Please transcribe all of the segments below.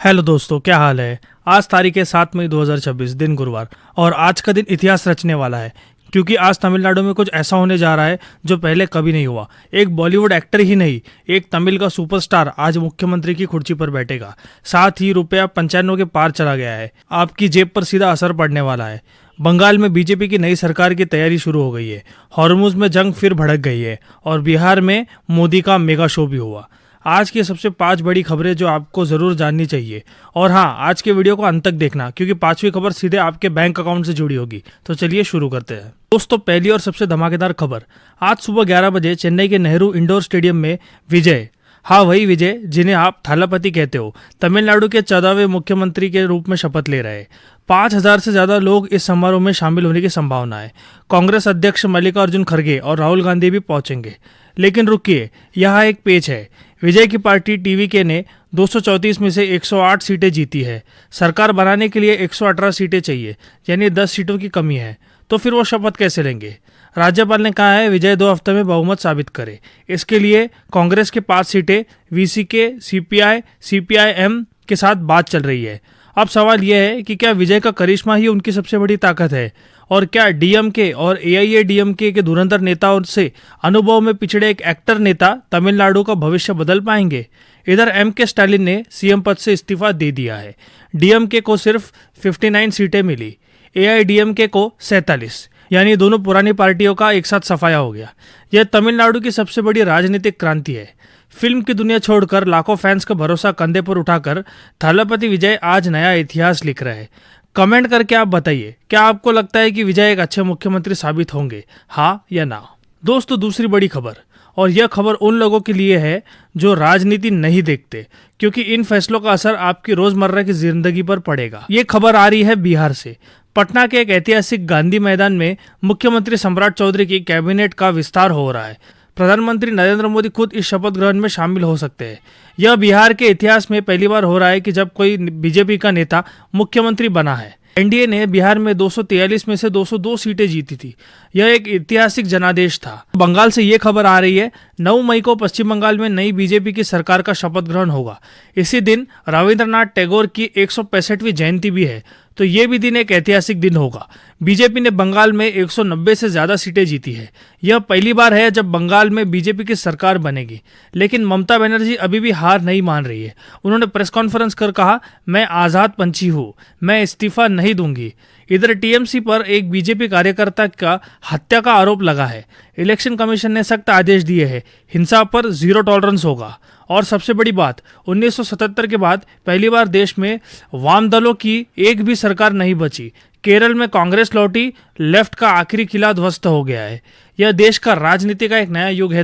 Hello दोस्तों, क्या हाल है। आज तारीख है 7 मई 2026, दिन गुरुवार। और आज का दिन इतिहास रचने वाला है, क्योंकि आज तमिलनाडु में कुछ ऐसा होने जा रहा है जो पहले कभी नहीं हुआ। एक बॉलीवुड एक्टर ही नहीं, एक तमिल का सुपरस्टार आज मुख्यमंत्री की कुर्सी पर बैठेगा। साथ ही रुपया 95 के पार चला गया है। आपकी जेब पर सीधा असर पड़ने वाला है। बंगाल में बीजेपी की नई सरकार की तैयारी शुरू हो गई है। हॉर्मुज में जंग फिर भड़क गई है और बिहार में मोदी का मेगा शो भी हुआ। आज की सबसे 5 बड़ी खबरें जो आपको जरूर जाननी चाहिए। और हाँ, आज के वीडियो को अंत तक देखना, क्योंकि 5वीं खबर सीधे आपके बैंक अकाउंट से जुड़ी होगी। तो चलिए शुरू करते हैं दोस्तों। पहली और सबसे धमाकेदार खबर, आज सुबह 11 बजे चेन्नई के नेहरू इंडोर स्टेडियम में विजय, हाँ वही विजय जिन्हें आप थालापति कहते हो, तमिलनाडु के 14वें मुख्यमंत्री के रूप में शपथ ले रहे हैं। 5,000 से ज्यादा लोग इस समारोह में शामिल होने की संभावना है। कांग्रेस अध्यक्ष मल्लिकार्जुन खड़गे और राहुल गांधी भी पहुंचेंगे। लेकिन रुकिए, यहाँ एक पेच है। विजय की पार्टी टीवीके ने 234 में से 108 सीटें जीती है। सरकार बनाने के लिए 118 सीटें चाहिए, यानी 10 सीटों की कमी है। तो फिर वो शपथ कैसे लेंगे? राज्यपाल ने कहा है विजय 2 हफ्ते में बहुमत साबित करे। इसके लिए कांग्रेस के 5 सीटें, वीसीके, सीपीआई, सीपीआईएम के साथ बात चल रही है। अब सवाल यह है कि क्या विजय का करिश्मा ही उनकी सबसे बड़ी ताकत है, और क्या डीएमके और एआईएडीएमके के धुरंधर नेताओं से अनुभव में पिछड़े एक एक्टर नेता तमिलनाडु का भविष्य बदल पाएंगे? इधर एमके स्टालिन ने सीएम पद से इस्तीफा दे दिया है। डीएमके को सिर्फ 59 सीटें मिली, एआईडीएमके को 47, यानी दोनों पुरानी पार्टियों का एक साथ सफाया हो गया। यह तमिलनाडु की सबसे बड़ी राजनीतिक क्रांति है। फिल्म की दुनिया छोड़कर लाखों फैंस का भरोसा कंधे पर उठाकर थालापति विजय आज नया इतिहास लिख रहे हैं। कमेंट करके आप बताइए, क्या आपको लगता है कि विजय एक अच्छे मुख्यमंत्री साबित होंगे, हाँ या ना? दोस्तों, दूसरी बड़ी खबर, और यह खबर उन लोगों के लिए है जो राजनीति नहीं देखते, क्योंकि इन फैसलों का असर आपकी रोजमर्रा की जिंदगी पर पड़ेगा। ये खबर आ रही है बिहार से। पटना के एक ऐतिहासिक गांधी मैदान में मुख्यमंत्री सम्राट चौधरी की कैबिनेट का विस्तार हो रहा है। प्रधानमंत्री नरेंद्र मोदी खुद इस शपथ ग्रहण में शामिल हो सकते हैं। यह बिहार के इतिहास में पहली बार हो रहा है कि जब कोई बीजेपी का नेता मुख्यमंत्री बना है। एनडीए ने बिहार में 243 में से 202 सीटें जीती थी। यह एक ऐतिहासि65 जनादेश था। बंगाल से यह खबर आ रही है, 9 मई को पश्चिम बंगाल में नई बीजेपी की सरकार का शपथ ग्रहण होगा। इसी दिन रविंद्रनाथ टैगोर की 165वीं जयंती भी है, तो ये भी दिन एक ऐतिहासिक दिन होगा। बीजेपी ने बंगाल में 190 से ज्यादा सीटें जीती है। यह पहली बार है जब बंगाल में बीजेपी की सरकार बनेगी। लेकिन ममता बनर्जी अभी भी हार नहीं मान रही है। उन्होंने प्रेस कॉन्फ्रेंस कर कहा, मैं आजाद पंछी हूँ, मैं इस्तीफा नहीं दूंगी। इधर टीएमसी पर एक बीजेपी कार्यकर्ता का हत्या का आरोप लगा है। इलेक्शन कमीशन ने सख्त आदेश दिए हैं, हिंसा पर 0 टॉलरेंस होगा। और सबसे बड़ी बात, 1977 के बाद पहली बार देश में वाम दलों की एक भी सरकार नहीं बची। केरल में कांग्रेस लौटी, लेफ्ट का आखिरी किला ध्वस्त हो गया है। यह देश का राजनीति का एक नया युग है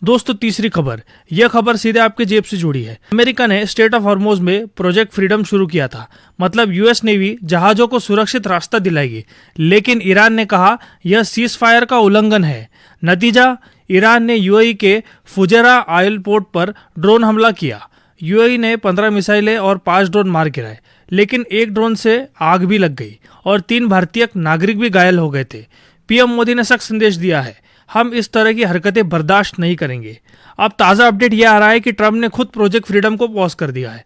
दोस्तों, तीसरी खबर, यह खबर सीधे आपके जेब से जुड़ी है। अमेरिका ने स्टेट ऑफ हॉर्मुज में प्रोजेक्ट फ्रीडम शुरू किया था। मतलब यूएस नेवी जहाजों को सुरक्षित रास्ता दिलाएगी। लेकिन ईरान ने कहा यह सीज फायर का उल्लंघन है। नतीजा, ईरान ने यूएई के फुजेरा ऑयल पोर्ट पर ड्रोन हमला किया। यूएई ने 15 मिसाइलें और 5 ड्रोन मार गिराए। लेकिन एक ड्रोन से आग भी लग गई और 3 भारतीय नागरिक भी घायल हो गए थे। पीएम मोदी ने सख्त संदेश दिया है, हम इस तरह की हरकतें बर्दाश्त नहीं करेंगे। अब ताज़ा अपडेट यह आ रहा है कि ट्रंप ने खुद प्रोजेक्ट फ्रीडम को पॉज कर दिया है।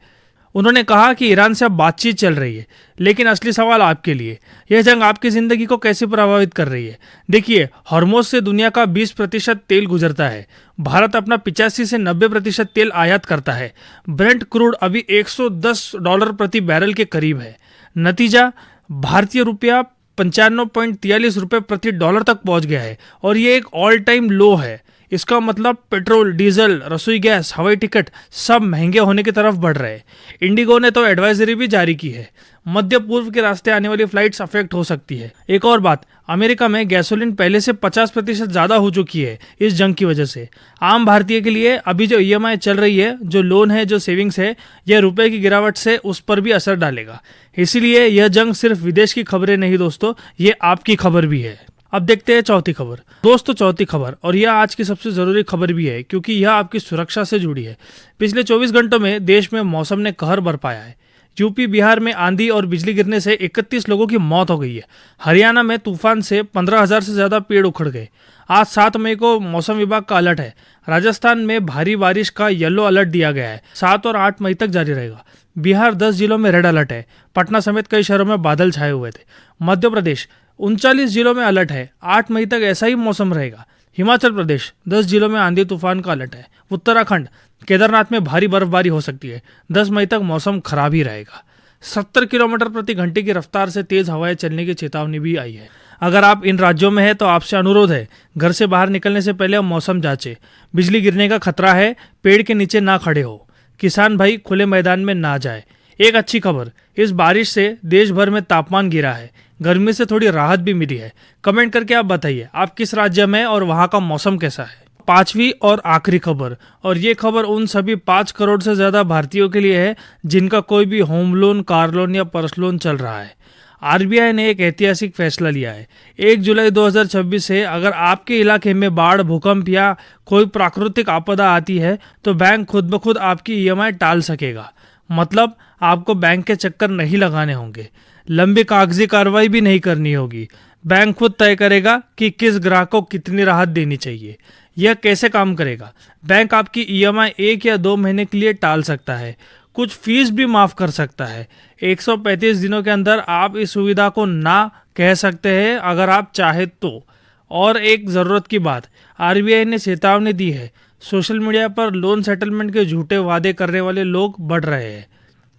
उन्होंने कहा कि ईरान से अब बातचीत चल रही है। लेकिन असली सवाल आपके लिए, यह जंग आपकी जिंदगी को कैसे प्रभावित कर रही है? देखिए, हॉर्मुज से दुनिया का 20% तेल गुजरता है। भारत अपना 85 से 90% तेल आयात करता है। ब्रेंट क्रूड अभी $110 प्रति बैरल के करीब है। नतीजा, भारतीय रुपया 95.43 रुपये प्रति डॉलर तक पहुंच गया है, और ये एक ऑल टाइम लो है। इसका मतलब पेट्रोल, डीजल, रसोई गैस, हवाई टिकट सब महंगे होने की तरफ बढ़ रहे हैं। इंडिगो ने तो एडवाइजरी भी जारी की है, मध्य पूर्व के रास्ते आने वाली फ्लाइट्स अफेक्ट हो सकती है। एक और बात, अमेरिका में गैसोलीन पहले से 50% ज़्यादा हो चुकी है इस जंग की वजह से। आम भारतीय के लिए अभी जो ईएमआई चल रही है, जो लोन है, जो सेविंग्स है, यह रुपए की गिरावट से उस पर भी असर डालेगा। इसीलिए यह जंग सिर्फ विदेश की खबरें नहीं दोस्तों, ये आपकी खबर भी है। अब देखते हैं चौथी खबर। दोस्तों, चौथी खबर, और यह आज की सबसे ज़रूरी खबर भी है, क्योंकि यह आपकी सुरक्षा से जुड़ी है। पिछले 24 घंटों में देश में मौसम ने कहर बरपाया है। यूपी, बिहार में आंधी और बिजली गिरने से 31 लोगों की मौत हो गई है। हरियाणा में तूफान से 15,000 से ज़्यादा पेड़ उखड़ गए। आज 7 मई को मौसम विभाग का अलर्ट है। राजस्थान में भारी बारिश का येलो अलर्ट दिया गया है, 7 और 8 मई तक जारी रहेगा। बिहार 10 जिलों में रेड अलर्ट है, पटना समेत कई शहरों में बादल छाए हुए थे। मध्य प्रदेश 39 जिलों में अलर्ट है, 8 मई तक ऐसा ही मौसम रहेगा। हिमाचल प्रदेश 10 जिलों में आंधी तूफान का अलर्ट है। उत्तराखंड केदारनाथ में भारी बर्फबारी हो सकती है, 10 मई तक मौसम खराब ही रहेगा। 70 किलोमीटर प्रति घंटे की रफ्तार से तेज हवाएं चलने की चेतावनी भी आई है। अगर आप इन राज्यों में हैं तो आपसे अनुरोध है, घर से बाहर निकलने से पहले मौसम जांचें। बिजली गिरने का खतरा है, पेड़ के नीचे ना खड़े हो। किसान भाई खुले मैदान में ना जाए। एक अच्छी खबर, इस बारिश से देश भर में तापमान गिरा है, गर्मी से थोड़ी राहत भी मिली है। कमेंट करके आप बताइए आप किस राज्य में और वहाँ का मौसम कैसा है। पांचवी और आखिरी खबर, और ये खबर उन सभी 5 करोड़ से ज्यादा भारतीयों के लिए है जिनका कोई भी होम लोन, कार लोन या पर्स लोन चल रहा है। आरबीआई ने एक ऐतिहासिक फैसला लिया है। 1 जुलाई 2026 से अगर आपके इलाके में बाढ़, भूकंप या कोई प्राकृतिक आपदा आती है तो बैंक खुद ब खुद आपकी ईएमआई टाल सकेगा। मतलब आपको बैंक के चक्कर नहीं लगाने होंगे, लंबी कागजी कार्रवाई भी नहीं करनी होगी। बैंक खुद तय करेगा कि किस ग्राहक को कितनी राहत देनी चाहिए। यह कैसे काम करेगा? बैंक आपकी ईएमआई 1 या 2 महीने के लिए टाल सकता है, कुछ फीस भी माफ कर सकता है। 135 दिनों के अंदर आप इस सुविधा को ना कह सकते हैं अगर आप चाहे तो। और एक ज़रूरत की बात, आरबीआई ने चेतावनी दी है, सोशल मीडिया पर लोन सेटलमेंट के झूठे वादे करने वाले लोग बढ़ रहे हैं।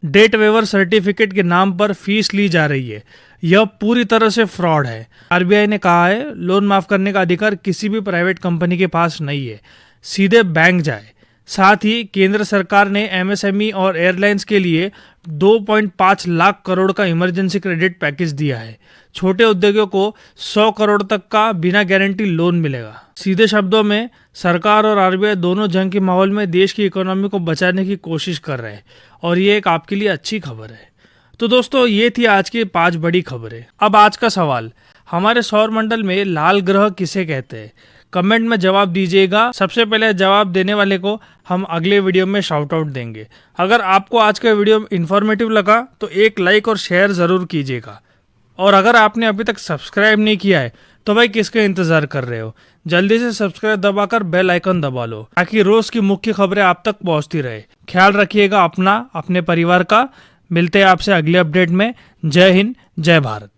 डेट वेवर सर्टिफिकेट के नाम पर फीस ली जा रही है, यह पूरी तरह से फ्रॉड है। आरबीआई ने कहा है लोन माफ करने का अधिकार किसी भी प्राइवेट कंपनी के पास नहीं है, सीधे बैंक जाए। साथ ही केंद्र सरकार ने एमएसएमई और एयरलाइंस के लिए 2.5 लाख करोड़ का इमरजेंसी क्रेडिट पैकेज दिया है। छोटे उद्योगों को 100 करोड़ तक का बिना गारंटी लोन मिलेगा। सीधे शब्दों में सरकार और आरबीआई दोनों जंग के माहौल में देश की इकोनॉमी को बचाने की कोशिश कर रहे हैं और ये एक आपके लिए अच्छी खबर है। तो दोस्तों ये थी आज की 5 बड़ी खबरें। अब आज का सवाल, हमारे सौर मंडल में लाल ग्रह किसे कहते हैं? कमेंट में जवाब दीजिएगा। सबसे पहले जवाब देने वाले को हम अगले वीडियो में शाउट आउट देंगे। अगर आपको आज का वीडियो इन्फॉर्मेटिव लगा तो एक लाइक और शेयर ज़रूर कीजिएगा। और अगर आपने अभी तक सब्सक्राइब नहीं किया है तो भाई किसका इंतज़ार कर रहे हो? जल्दी से सब्सक्राइब दबाकर बेल आइकन दबा लो ताकि रोज़ की मुख्य खबरें आप तक पहुंचती रहे। ख्याल रखिएगा अपना, अपने परिवार का। मिलते हैं आपसे अगले अपडेट में। जय हिंद, जय भारत।